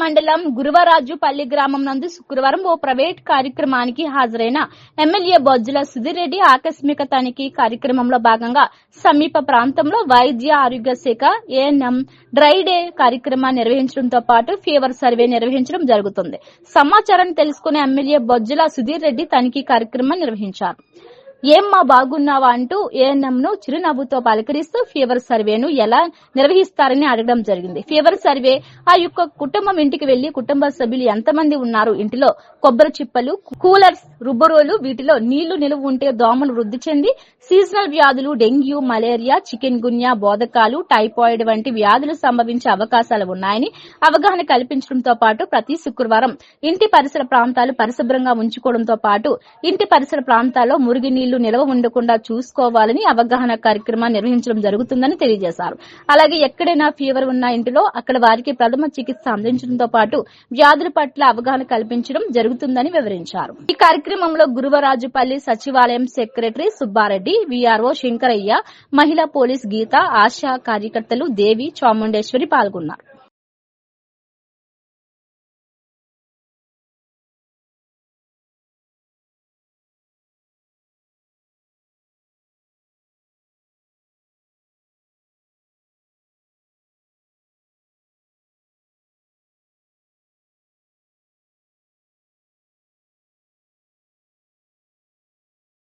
మండలం గురువరాజుపల్లి గ్రామం నందు శుక్రవారం ఓ ప్రైవేట్ కార్యక్రమానికి హాజరైన ఎమ్మెల్యే బొజ్జల సుధీర్ రెడ్డి ఆకస్మిక తనిఖీ కార్యక్రమంలో భాగంగా సమీప ప్రాంతంలో వైద్య ఆరోగ్య శాఖ ఏఎన్ఎం డ్రై డే కార్యక్రమాన్ని నిర్వహించడంతో పాటు ఫీవర్ సర్వే నిర్వహించడం జరుగుతుంది. సమాచారాన్ని తెలుసుకునే ఎమ్మెల్యే బొజ్జల సుధీర్ రెడ్డి తనిఖీ కార్యక్రమాన్ని నిర్వహించారు. ఏమ్మా బాగున్నావా అంటూ ఏఎన్ఎం ను చిరునవ్వుతో పలకరిస్తూ ఫీవర్ సర్వేను ఎలా నిర్వహిస్తారని అడగడం జరిగింది. ఫీవర్ సర్వే ఆ యొక్క కుటుంబం ఇంటికి వెళ్లి కుటుంబ సభ్యులు ఎంతమంది ఉన్నారు, ఇంటిలో కొబ్బరి చిప్పలు, కూలర్స్, రుబ్బరోలు, వీటిలో నీళ్లు నిలువ ఉంటే దోమలు వృద్ధి చెంది సీజనల్ వ్యాధులు డెంగ్యూ, మలేరియా, చికెన్ గున్యా, బోధకాలు, టైఫాయిడ్ వంటి వ్యాధులు సంభవించే అవకాశాలు ఉన్నాయని అవగాహన కల్పించడంతో పాటు ప్రతి శుక్రవారం ఇంటి పరిసర ప్రాంతాలు పరిశుభ్రంగా ఉంచుకోవడంతో పాటు ఇంటి పరిసర ప్రాంతాల్లో మురుగు నీళ్లు నిల్వ ఉండకుండా చూసుకోవాలని అవగాహన కార్యక్రమాన్ని నిర్వహించడం జరుగుతుందని తెలియజేశారు. అలాగే ఎక్కడైనా ఫీవర్ ఉన్న ఇంటిలో అక్కడ వారికి ప్రథమ చికిత్స అందించడంతో పాటు వ్యాధుల పట్ల అవగాహన కల్పించడం జరుగుతుందని వివరించారు. ఈ కార్యక్రమంలో గురువరాజుపల్లి సచివాలయం సెక్రటరీ సుబ్బారెడ్డి, వీఆర్ఓ శంకరయ్య, మహిళా పోలీస్ గీత, ఆశా కార్యకర్తలు దేవి, చాముండేశ్వరి పాల్గొన్నారు.